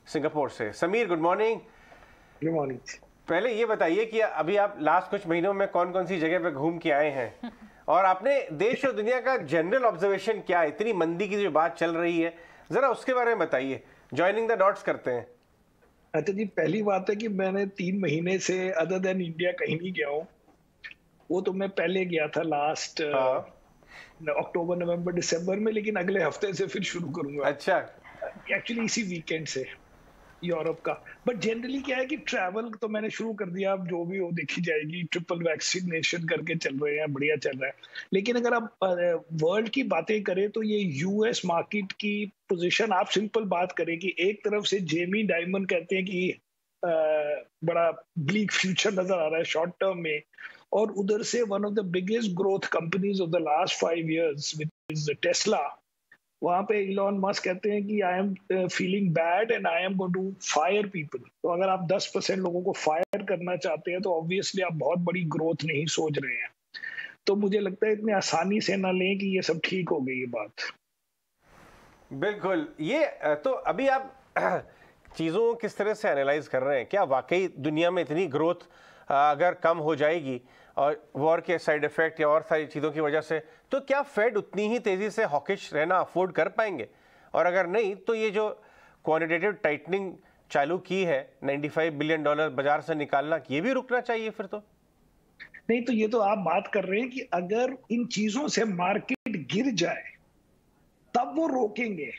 Singapore से। Sameer, good morning. Good morning. पहले ये बताइए कि अभी आप लास्ट कुछ महीनों में कौन कौन सी जगह पे घूम के आए हैं और आपने देश और दुनिया का जनरल ऑब्जर्वेशन क्या है, इतनी मंदी की जो बात चल रही है, जरा उसके बारे में बताइए। जॉइनिंग द डॉट्स करते हैं। अच्छा जी, पहली बात है कि मैंने 3 महीने से अदर देन इंडिया कहीं नहीं गया हूँ। वो तो मैं पहले गया था लास्ट अक्टूबर नवंबर दिसंबर में, लेकिन अगले हफ्ते से फिर शुरू करूंगा। अच्छा, एक्चुअली इसी वीकेंड से यूरोप का। बट जनरली क्या है कि ट्रैवल तो मैंने शुरू कर दिया, अब जो भी हो देखी जाएगी। ट्रिपल वैक्सीनेशन करके चल रहे हैं, बढ़िया चल रहा है। लेकिन अगर आप वर्ल्ड की बातें करें तो ये यूएस मार्केट की पोजीशन, आप सिंपल बात करें कि एक तरफ से जेमी डायमन कहते हैं कि बड़ा ब्लीक फ्यूचर नजर आ रहा है शॉर्ट टर्म में, और उधर से one of the biggest growth companies of the last 5 years which is Tesla, वहां पे इलॉन मस्क कहते हैं कि I am feeling bad and I am going to fire people. तो अगर आप 10% लोगों को फायर करना चाहते हैं तो ऑब्वियसली आप बहुत बड़ी ग्रोथ नहीं सोच रहे हैं। तो मुझे लगता है इतनी आसानी से ना लें कि ये सब ठीक हो गई ये बात। बिल्कुल। ये तो अभी आप चीज़ों किस तरह से एनालाइज कर रहे हैं? क्या वाकई दुनिया में इतनी ग्रोथ अगर कम हो जाएगी और वॉर के साइड इफेक्ट या और सारी चीज़ों की वजह से, तो क्या फेड उतनी ही तेज़ी से हॉकिश रहना अफोर्ड कर पाएंगे? और अगर नहीं तो ये जो क्वांटिटेटिव टाइटनिंग चालू की है, $95 बिलियन बाजार से निकालना, ये भी रुकना चाहिए फिर तो? नहीं, तो ये तो आप बात कर रहे हैं कि अगर इन चीजों से मार्केट गिर जाए तब वो रोकेंगे।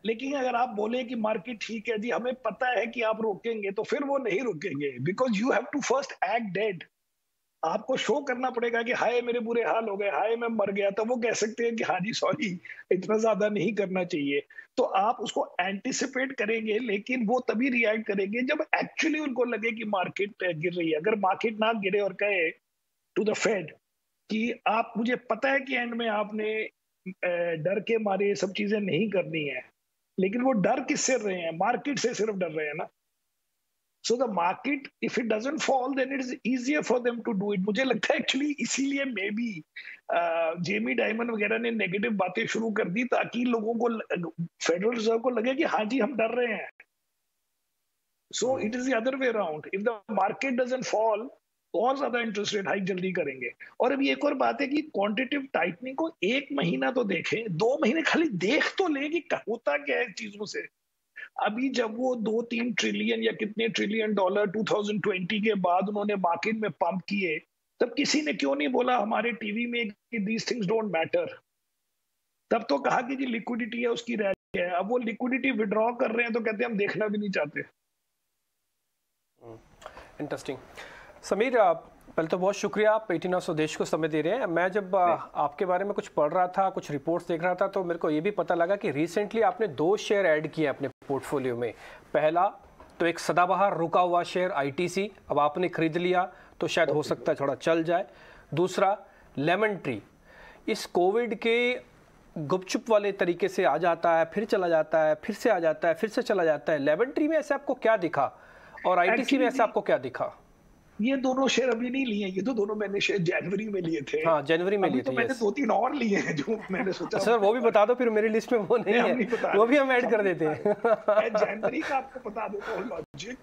लेकिन अगर आप बोले कि मार्केट ठीक है जी, हमें पता है कि आप रोकेंगे, तो फिर वो नहीं रुकेंगे। Because you have to first act dead. आपको शो करना पड़ेगा कि हाय मेरे बुरे हाल हो गए, हाय मैं मर गया, तो वो कह सकते हैं कि हाँ जी सॉरी, इतना ज्यादा नहीं करना चाहिए। तो आप उसको एंटिसिपेट करेंगे, लेकिन वो तभी रिएक्ट करेंगे जब एक्चुअली उनको लगे कि मार्केट गिर रही है। अगर मार्केट ना गिरे और कहे टू द फेड कि आप, मुझे पता है कि एंड में आपने डर के मारे ये सब चीजें नहीं करनी है, लेकिन वो डर किससे रहे हैं? मार्केट से सिर्फ डर रहे हैं ना। So the market, if it doesn't fall, then it is easier for them to do it. मुझे लगता है एक्चुअली इसीलिए मे बी जेमी डायमंड वगैरह ने नेगेटिव बातें शुरू कर दी, ताकि लोगों को, फेडरल रिजर्व को लगे कि हाँ जी हम डर रहे हैं। So it is the other way around. If the market doesn't fall, और ज्यादा इंटरेस्ट रेट हाइक जल्दी करेंगे। और अभी एक और बात है कि क्वांटिटेटिव टाइटनिंग को 1 महीना तो देखें, 2 महीने खाली देख तो ले कि होता क्या है चीजों से। अभी जब वो 2-3 ट्रिलियन या कितने ट्रिलियन डॉलर 2020 के बाद उन्होंने मार्केट में पंप किए, तब किसी ने क्यों नहीं बोला हमारे टीवी में कि दीज थिंग्स डोंट मैटर? तब तो कहा कि जी लिक्विडिटी है उसकी रैली है। अब वो लिक्विडिटी विड्रॉ कर रहे हैं तो कहते हैं हम देखना भी नहीं चाहते। इंटरेस्टिंग। समीर, पहले तो बहुत शुक्रिया, आप 18 स्वदेश को समय दे रहे हैं। मैं जब आपके बारे में कुछ पढ़ रहा था, कुछ रिपोर्ट्स देख रहा था, तो मेरे को ये भी पता लगा कि रिसेंटली आपने 2 शेयर ऐड किए अपने पोर्टफोलियो में। पहला तो एक सदाबहार रुका हुआ शेयर ITC, अब आपने खरीद लिया तो शायद हो सकता है थोड़ा चल जाए। दूसरा लेमन ट्री, इस कोविड के गुपचुप वाले तरीके से आ जाता है, फिर चला जाता है, फिर से आ जाता है, फिर से चला जाता है। लेमन ट्री में ऐसे आपको क्या दिखा और ITC में ऐसे आपको क्या दिखा? ये दोनों शेयर अभी नहीं लिए, ये तो दोनों मैंने शेयर जनवरी में लिए थे। हाँ, जनवरी में लिए थे। तो मैंने 2-3 और लिए हैं जो मैंने सोचा। सर वो भी बता दो, फिर मेरी लिस्ट में वो नहीं है, वो भी हम ऐड कर देते हैं। जनवरी का आपको बता देता हूँ लॉजिक।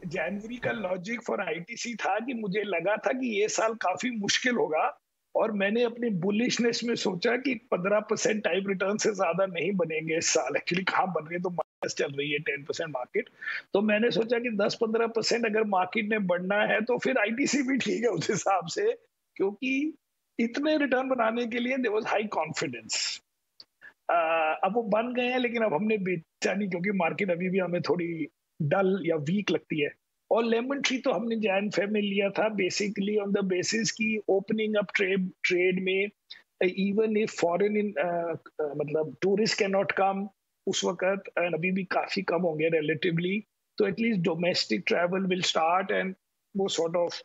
जनवरी का लॉजिक फॉर ITC था कि मुझे लगा था कि ये साल काफी मुश्किल होगा, और मैंने अपनी बुलिशनेस में सोचा कि 15% टाइप रिटर्न से ज्यादा नहीं बनेंगे इस साल। एक्चुअली कहाँ बन रहे, तो माइनस चल रही है 10% मार्केट। तो मैंने सोचा कि 10-15% अगर मार्केट ने बढ़ना है तो फिर ITC भी ठीक है उस हिसाब से, क्योंकि इतने रिटर्न बनाने के लिए देयर वाज हाई कॉन्फिडेंस। अब वो बन गए हैं, लेकिन अब हमने बेचा नहीं क्योंकि मार्केट अभी भी हमें थोड़ी डल या वीक लगती है। और लेमन ट्री तो हमने जैन फेब में लिया था बेसिकली ऑन द बेसिस की ओपनिंग अप ट्रेड में, इवन इफ फॉरेन मतलब टूरिस्ट कैन नॉट कम उस वक्त, एंड अभी भी काफी कम होंगे रिलेटिवली, तो at least domestic travel will start, and वो सॉर्ट ऑफ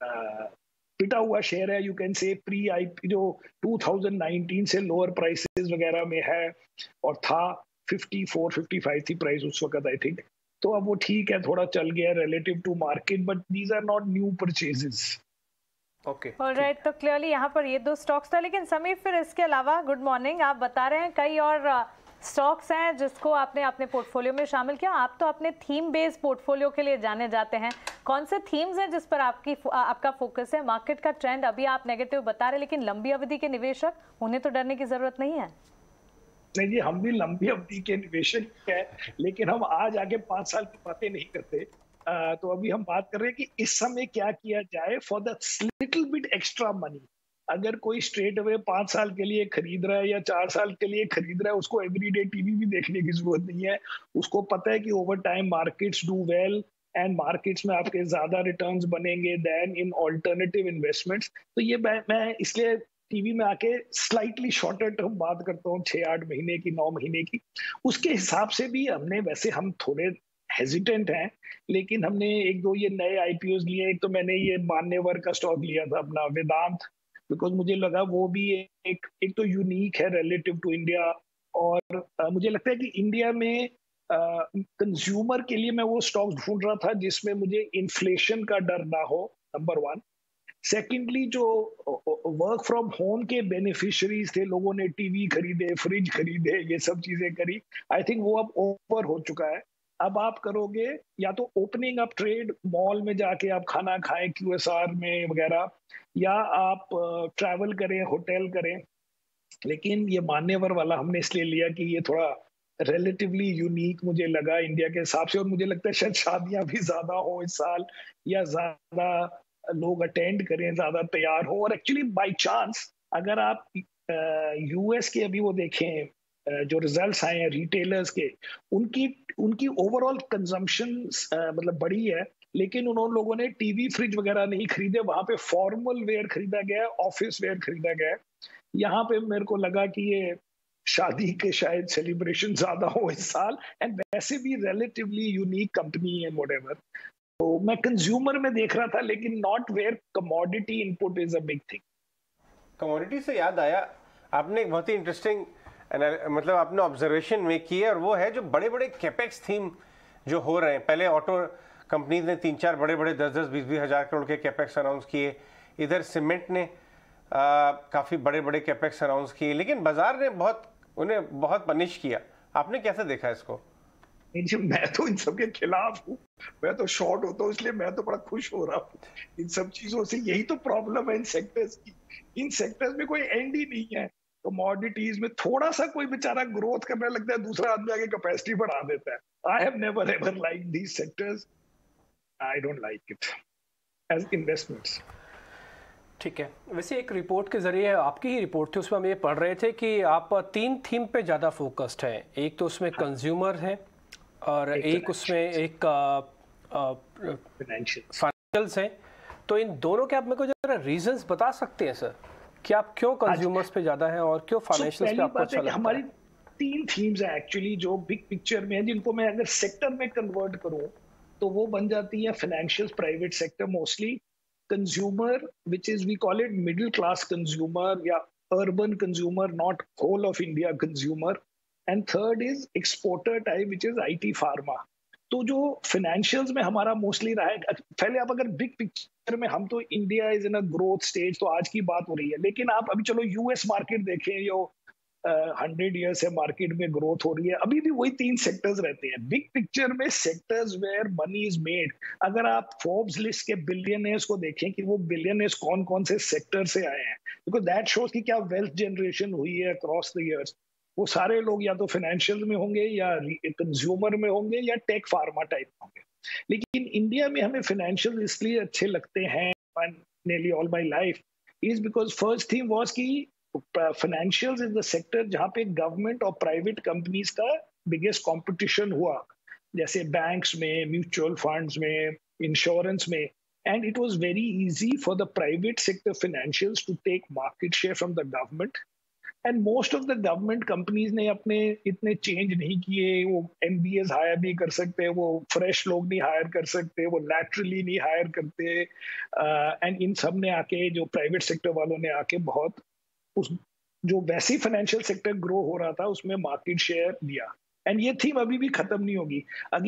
पिटा हुआ शेयर है, you can say pre IP जो 2019 से लोअर प्राइसेस वगैरह में है, और था 54-55 थी प्राइस उस वक्त आई थिंक। तो अब वो ठीक है, थोड़ा चल गया relative to market, but these are not new purchases. Okay, alright, तो क्लियरली यहाँ पर ये 2 स्टॉक्स था। लेकिन समीर, फिर इसके अलावा गुड मॉर्निंग, आप बता रहे हैं कई और स्टॉक्स हैं जिसको आपने अपने पोर्टफोलियो में शामिल किया? आप तो अपने थीम बेस्ड पोर्टफोलियो के लिए जाने जाते हैं, कौन से थीम्स हैं जिस पर आपका फोकस है? मार्केट का ट्रेंड अभी आप नेगेटिव बता रहे, लेकिन लंबी अवधि के निवेशक, उन्हें तो डरने की जरूरत नहीं है। नहीं जी, हम भी लंबी अवधि के निवेशक हैं, लेकिन हम आज आगे 5 साल की बातें नहीं करते। तो अभी हम बात कर रहे हैं कि इस समय क्या किया जाए for the little bit extra money. अगर कोई स्ट्रेट अवे 5 साल के लिए खरीद रहा है या 4 साल के लिए खरीद रहा है, उसको एवरीडे टीवी भी देखने की जरूरत नहीं है। उसको पता है कि over time markets do well and markets में आपके ज्यादा रिटर्न्स बनेंगे देन इन ऑल्टरनेटिव इन्वेस्टमेंट्स। तो ये मैं इसलिए टीवी में आके स्लाइटली शॉर्टर टर्म बात करता हूँ, 6-8 महीने की, 9 महीने की। उसके हिसाब से भी हमने, वैसे हम थोड़े हेजिटेंट हैं, लेकिन हमने 1-2 ये नए आईपीओज लिए। एक तो मैंने ये मान्यवर का स्टॉक लिया था अपना, वेदांत, बिकॉज मुझे लगा वो भी एक तो यूनिक है रिलेटिव टू इंडिया। और मुझे लगता है कि इंडिया में कंज्यूमर के लिए मैं वो स्टॉक ढूंढ रहा था जिसमें मुझे इन्फ्लेशन का डर ना हो, नंबर 1। सेकेंडली, जो वर्क फ्रॉम होम के बेनिफिशियरीज थे, लोगों ने टीवी खरीदे, फ्रिज खरीदे, ये सब चीजें करी, आई थिंक वो अब ओवर हो चुका है। अब आप करोगे या तो ओपनिंग अप ट्रेड, मॉल में जाके आप खाना खाएं क्यूएसआर में वगैरह, या आप ट्रैवल करें, होटल करें। लेकिन ये मान्यवर वाला हमने इसलिए लिया कि ये थोड़ा रिलेटिवली यूनिक मुझे लगा इंडिया के हिसाब से, और मुझे लगता है शायद शादियां भी ज्यादा हो इस साल, या ज्यादा लोग अटेंड करें, ज्यादा तैयार हो। और एक्चुअली बाय चांस अगर आप यूएस के अभी वो देखें जो रिजल्ट्स आए हैं रिटेलर्स के, उनकी ओवरऑल कंजम्पशन मतलब बढ़ी है, लेकिन उन्होंने लोगों ने टीवी फ्रिज वगैरह नहीं खरीदे, वहां पे फॉर्मल वेयर खरीदा गया है, ऑफिस वेयर खरीदा गया है। यहाँ पे मेरे को लगा कि ये शादी के शायद सेलिब्रेशन ज्यादा हो इस साल, एंड वैसे भी रिलेटिवली यूनिक कंपनी है व्हाटएवर। तो मैं कंज्यूमर में देख रहा था, लेकिन not where commodity input is a big thing. Commodity से याद आया, आपने एक बहुत ही इंटरेस्टिंग मतलब आपने ऑब्जर्वेशन में की है, और वो है जो बड़े बड़े कैपेक्स थीम जो हो रहे हैं। पहले ऑटो कंपनीज ने 3-4 बड़े बड़े 10-10, 20-20 हज़ार करोड़ के कैपेक्स अनाउंस किए। इधर सीमेंट ने काफ़ी बड़े बड़े कैपेक्स अनाउंस किए, लेकिन बाजार ने उन्हें बहुत पनिश किया। आपने कैसे देखा इसको? मैं तो इन सब के खिलाफ हूँ, मैं तो शॉर्ट होता हूँ, इसलिए मैं तो बड़ा खुश हो रहा हूँ इन सब चीजों से। यही तो प्रॉब्लम है इन सेक्टर्स की, इन सेक्टर्स में कोई एंड ही नहीं है। कमोडिटीज में थोड़ा सा कोई बेचारा ग्रोथ करने लगता है, दूसरा आदमी आगे कैपेसिटी बढ़ा देता है। I have never ever like these sectors, I don't like it as investments. ठीक है, वैसे एक रिपोर्ट के जरिए, आपकी ही रिपोर्ट थी, उसमें हम ये पढ़ रहे थे कि आप 3 थीम पे ज़्यादा फोकस्ड हैं। एक तो उसमें कंज्यूमर है, और एक उसमें एक फाइनेंशियल्स हैं। तो इन दोनों के आप मेरे को जरा रीजंस बता सकते हैं सर, कि आप क्यों कंज्यूमर्स पे ज़्यादा है और क्यों फाइनेंशियल्स पे आपको अच्छा लगता है? हमारी 3 थीम्स है एक्चुअली जो बिग पिक्चर में है, जिनको मैं अगर सेक्टर में कन्वर्ट करूं तो वो बन जाती है financial, private sector mostly, consumer which is we call it middle class consumer या urban consumer, not whole of India consumer, and third is exporter type which is IT pharma. तो जो फाइनेंशियल्स में हमारा मोस्टली रहा है, पहले आप अगर बिग पिक्चर में, हम तो India is in a growth stage, तो आज की बात हो रही है, लेकिन आप अभी चलो यूएस मार्केट देखें, जो 100 ईयर से मार्केट में ग्रोथ हो रही है, अभी भी वही 3 सेक्टर्स रहते हैं बिग पिक्चर में, sectors where money is made. अगर आप फोर्ब्स लिस्ट के बिलियनर्स को देखें कि वो बिलियनर्स कौन कौन से सेक्टर से आए हैं, बिकॉज दैट शोज कि क्या वेल्थ जनरेशन हुई है अक्रॉस द ईयर्स। वो सारे लोग या तो फाइनेंशियल में होंगे, या कंज्यूमर में होंगे, या टेक फार्मा टाइप में होंगे। लेकिन इंडिया में हमें फाइनेंशियल इसलिए अच्छे लगते हैं, nearly all my life, is because first thing was कि फाइनेंशियल्स इज द सेक्टर जहाँ पे गवर्नमेंट और प्राइवेट कंपनीज का बिगेस्ट कंपटीशन हुआ, जैसे बैंक्स में, म्यूचुअल फंड्स में, इंश्योरेंस में, and it was very easy for the private sector financials to take market share from the government. And most of the government companies ने अपने इतने change नहीं किए, वो MBAs हायर नहीं कर सकते, वो फ्रेश लोग नहीं हायर कर सकते, वो लैटरली नहीं हायर करते, एंड इन सब ने आके, जो प्राइवेट सेक्टर वालों ने आके बहुत उस जो वैसी फाइनेंशियल सेक्टर ग्रो हो रहा था उसमें मार्केट शेयर लिया। एंड ये थीम अभी भी खत्म नहीं होगी।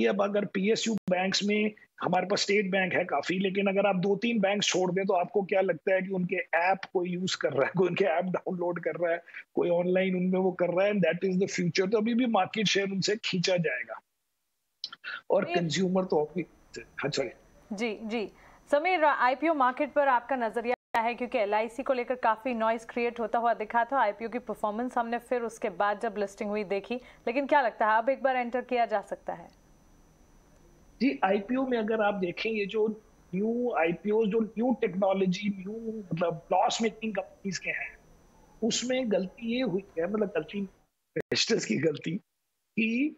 अब अगर पीएसयू बैंक्स में, हमारे पास स्टेट बैंक है काफी, लेकिन अगर आप 2-3 बैंक छोड़ दें तो आपको क्या लगता है कि उनके ऐप कोई यूज कर रहा है, कोई उनके ऐप डाउनलोड कर रहा है, कोई ऑनलाइन उनमें वो कर रहा है, and that is the future. तो अभी भी मार्केट शेयर उनसे खींचा जाएगा और कंज्यूमर तो अच्छा जी जी। समीर, आईपीओ मार्केट पर आपका नजरिया है, क्योंकि एलआईसी को लेकर काफी नॉइज क्रिएट होता हुआ दिखा था। आईपीओ की परफॉर्मेंस हमने फिर उसके बाद जब लिस्टिंग हुई देखी, लेकिन क्या लगता है अब एक बार एंटर किया जा सकता है? जी, आईपीओ में अगर आप देखें, ये जो न्यू आईपीओ, जो न्यू टेक्नोलॉजी, न्यू मतलब लॉस मेकिंग कंपनीज के हैं, उसमें गलती ये हुई है, मतलब गलती इन्वेस्टर्स की गलती, कि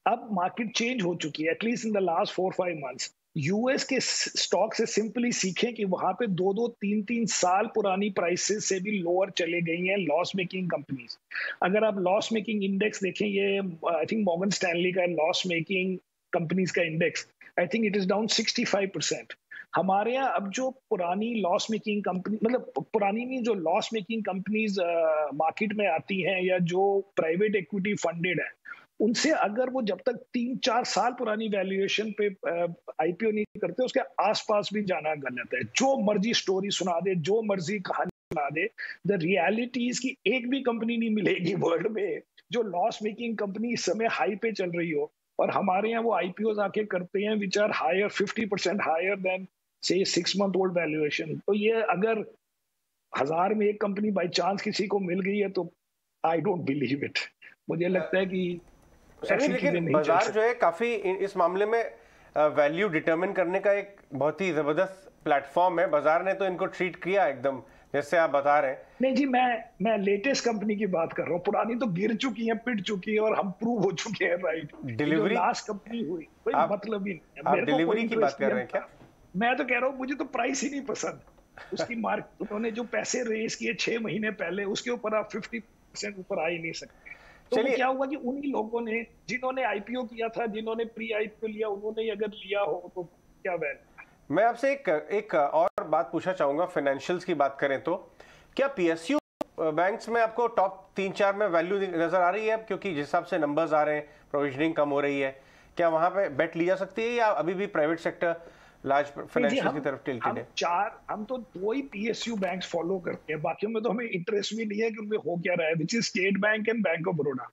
अब मार्केट चेंज हो चुकी है। At least in the last 4-5 months US के स्टॉक से सिंपली सीखें कि वहां पे 2-2, 3-3 साल पुरानी प्राइसेस से भी लोअर चले गई हैं लॉस मेकिंग कंपनीज। अगर आप लॉस मेकिंग इंडेक्स देखें, ये आई थिंक मॉर्गन स्टैनली का लॉस मेकिंग कंपनीज का index, I think it is down 65%। हमारे यहाँ अब जो पुरानी लॉस मेकिंग कंपनी, मतलब पुरानी नहीं, जो लॉस मेकिंग कंपनीज मार्केट में आती हैं या जो प्राइवेट इक्विटी फंडेड है, उनसे अगर वो जब तक 3-4 साल पुरानी वैल्यूएशन पे आईपीओ नहीं करते, उसके आसपास भी जाना गलत है। जो मर्जी स्टोरी सुना दे, जो मर्जी कहानी सुना दे, द रियलिटीज की एक भी कंपनी नहीं मिलेगी वर्ल्ड में जो लॉस मेकिंग कंपनी इस समय हाई पे चल रही हो। और हमारे यहाँ वो आईपीओ आके करते हैं which are higher, 50% higher than से 6 मंथ ओल्ड वैल्यूएशन। तो ये अगर 1000 में एक कंपनी बाई चांस किसी को मिल गई है तो आई डोंट बिलीव इट। मुझे लगता है कि लेकिन बाजार जो है काफी इस मामले में वैल्यू डिटरमिन करने का एक बहुत ही जबरदस्त प्लेटफॉर्म है। बाजार ने तो इनको ट्रीट किया एकदम जैसे आप बता रहे हैं। नहीं जी, मैं लेटेस्ट कंपनी की बात कर रहा हूँ। पुरानी तो गिर चुकी है, पिट चुकी है और हम प्रूव हो चुके हैं, राइट। डिलीवरी लास्ट कंपनी हुई, कोई मतलब ही नहीं। आप डिलीवरी की बात कर रहे हैं क्या? मैं तो कह रहा हूँ मुझे तो प्राइस ही नहीं पसंद उसकी। मार्केट उन्होंने जो पैसे रेस किए 6 महीने पहले, उसके ऊपर आप 50% ऊपर आ ही नहीं सकते। तो क्या हुआ कि उन्हीं लोगों ने, जिन्होंने आईपीओ किया था, जिन्होंने प्री आईपीओ लिया, उन्होंने अगर लिया हो तो क्या वैल्यू। मैं आपसे एक और बात पूछना चाहूंगा। फाइनेंशियल्स की बात करें तो क्या पीएसयू बैंक्स में आपको टॉप 3-4 में वैल्यू नजर आ रही है? क्योंकि जिस हिसाब से नंबर्स आ रहे हैं, प्रोविजनिंग कम हो रही है, क्या वहां पे बेट ली जा सकती है या अभी भी प्राइवेट सेक्टर लार्ज फाइनेंशियल की तरफ टिल्टेड है? हम तो 2 ही पीएसयू बैंक्स फॉलो करते हैं, बाकी में तो हमें इंटरेस्ट भी नहीं है कि उनमें हो क्या रहा है, which is state bank and bank of Baroda.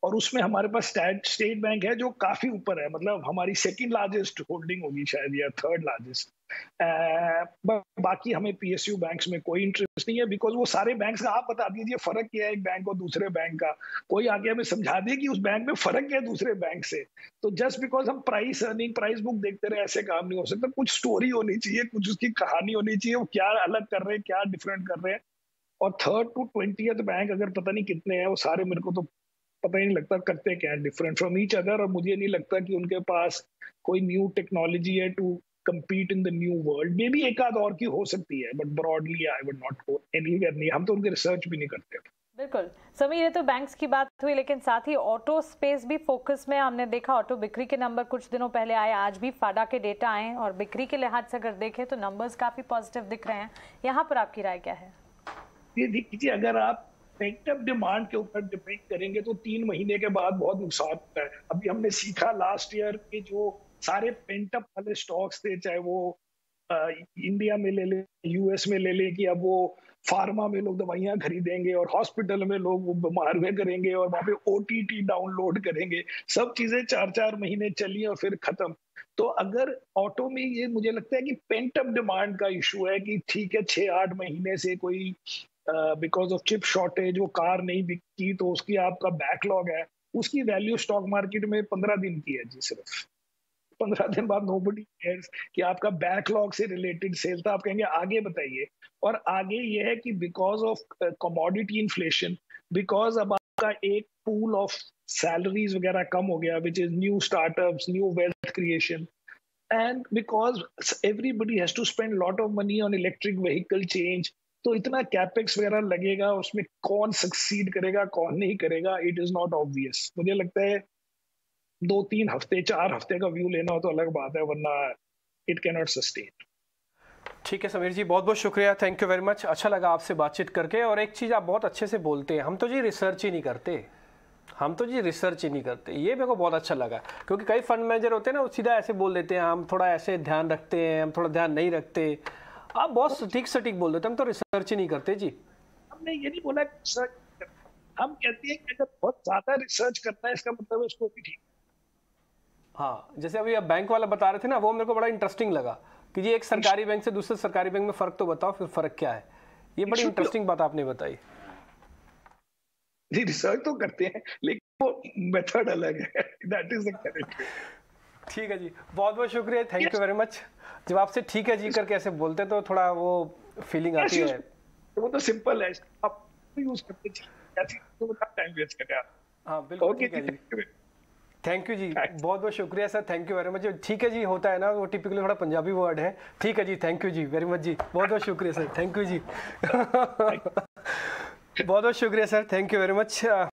और उसमें हमारे पास स्टेट बैंक है जो काफी ऊपर है, मतलब हमारी सेकंड लार्जेस्ट होल्डिंग होगी शायद, या थर्ड लार्जेस्ट। बाकी हमें पीएसयू बैंक्स में कोई इंटरेस्ट नहीं है, बिकॉज वो सारे बैंक्स का आप बता दीजिए फर्क क्या है एक बैंक और दूसरे बैंक का। कोई आगे हमें समझा दे कि उस बैंक में फर्क क्या है दूसरे बैंक से। तो जस्ट बिकॉज हम प्राइस अर्निंग, प्राइस बुक देखते रहे, ऐसे काम नहीं हो सकता। कुछ स्टोरी होनी चाहिए, कुछ उसकी कहानी होनी चाहिए, वो क्या अलग कर रहे हैं, क्या डिफरेंट कर रहे हैं। और 3rd to 20th बैंक अगर पता नहीं कितने हैं, वो सारे मेरे को तो पता ही नहीं लगता करते क्या है डिफरेंट फ्रॉम ईच अदर। और मुझे नहीं लगता कि उनके पास कोई न्यू टेक्नोलॉजी है to compete in the new world। Maybe एक आध और की हो सकती है, but broadly I would not go anywhere. नहीं, हम तो उनके रिसर्च भी नहीं करते। बिल्कुल समीर, ये तो बैंक्स की बात हुई, लेकिन साथ ही ऑटो स्पेस भी फोकस में। हमने देखा ऑटो बिक्री के नंबर कुछ दिनों पहले आए, आज भी फाडा के डेटा आए और बिक्री के लिहाज से अगर देखें तो नंबर्स काफी पॉजिटिव दिख रहे हैं। यहाँ पर आपकी राय क्या है? ये देखिए, अगर आप पेंटअप डिमांड के ऊपर डिपेंड करेंगे तो 3 महीने के बाद बहुत नुकसान होता है। अभी हमने सीखा लास्ट ईयर के जो सारे पेंटअप वाले स्टॉक्स थे, चाहे वो इंडिया में ले ले, यूएस में ले ले, कि अब वो फार्मा में लोग दवाइयां खरीदेंगे और हॉस्पिटल में लोग वो बीमार में करेंगे और वहां पे ओटीटी डाउनलोड करेंगे। सब चीजें 4-4 महीने चली और फिर खत्म। तो अगर ऑटो में ये मुझे लगता है कि पेंटअप डिमांड का इशू है कि ठीक है 6-8 महीने से कोई बिकॉज ऑफ चिप शॉर्टेज वो कार नहीं बिकी, तो उसकी आपका बैकलॉग है, उसकी वैल्यू स्टॉक मार्केट में 15 दिन की है जी। सिर्फ 15 दिन बाद नोबडी केयर्स कि आपका बैकलॉग से रिलेटेड सेल था। आप कहेंगे आगे बताइए। और आगे ये है कि because of commodity inflation, because अब आपका एक पूल ऑफ सैलरीज वगैरह कम हो गया, which is new startups, new wealth creation, and because everybody has to spend lot of money on electric vehicle change, तो इतना कैपेक्स वगैरह लगेगा, उसमें कौन सक्सीड करेगा कौन नहीं करेगा, इट इज नॉट ऑब्वियस। मुझे लगता है 2-3 हफ्ते 4 हफ्ते का व्यू लेना हो तो अलग बात है, वरना इट कैन नॉट सस्टेन। ठीक है समीर जी, बहुत बहुत शुक्रिया, थैंक यू वेरी मच। अच्छा लगा आपसे बातचीत करके। और एक चीज़ आप बहुत अच्छे से बोलते हैं, हम तो जी रिसर्च ही नहीं करते, हम तो जी रिसर्च ही नहीं करते, ये मेरे को बहुत अच्छा लगा, क्योंकि कई फंड मैनेजर होते हैं ना, वो सीधा ऐसे बोल देते हैं हम थोड़ा ऐसे ध्यान रखते हैं, हम थोड़ा ध्यान नहीं रखते। आप बहुत सटीक बोल देते हैं, हम तो रिसर्च ही नहीं करते जी। हमने ये नहीं बोला रिसर्च, हम कहते हैं कि अगर बहुत ज्यादा रिसर्च करना है इसका मतलब है उसको भी ठीक। हाँ, जैसे अभी आप बैंक वाला बता रहे थे ना, वो मेरे को बड़ा इंटरेस्टिंग लगा कि जी एक सरकारी बैंक से दूसरे सरकारी बैंक में फ़र्क तो बताओ, फिर फ़र्क क्या है। ये बड़ी इंटरेस्टिंग बात आपने बताई। जी रिसर्च तो करते हैं लेकिन वो मेथड अलग है, दैट इज द करेक्ट। ठीक है जी, बहुत बहुत शुक्रिया, थैंक यू वेरी मच। जब आपसे ठीक है जी करके ऐसे बोलते तो थोड़ा वो फीलिंग आती है। वो तो सिंपल है, आप यूज करते ऐसी तो टाइम वेस्ट करें आप। हाँ बिल्कुल ठीक है जी, थैंक यू जी, बहुत बहुत शुक्रिया sir, thank you very much. ठीक है जी होता है ना, वो टिपिकली थोड़ा पंजाबी वर्ड है। ठीक है जी, थैंक यू जी वेरी मच जी, बहुत बहुत शुक्रिया सर, थैंक यू जी बहुत बहुत शुक्रिया sir, thank you very much.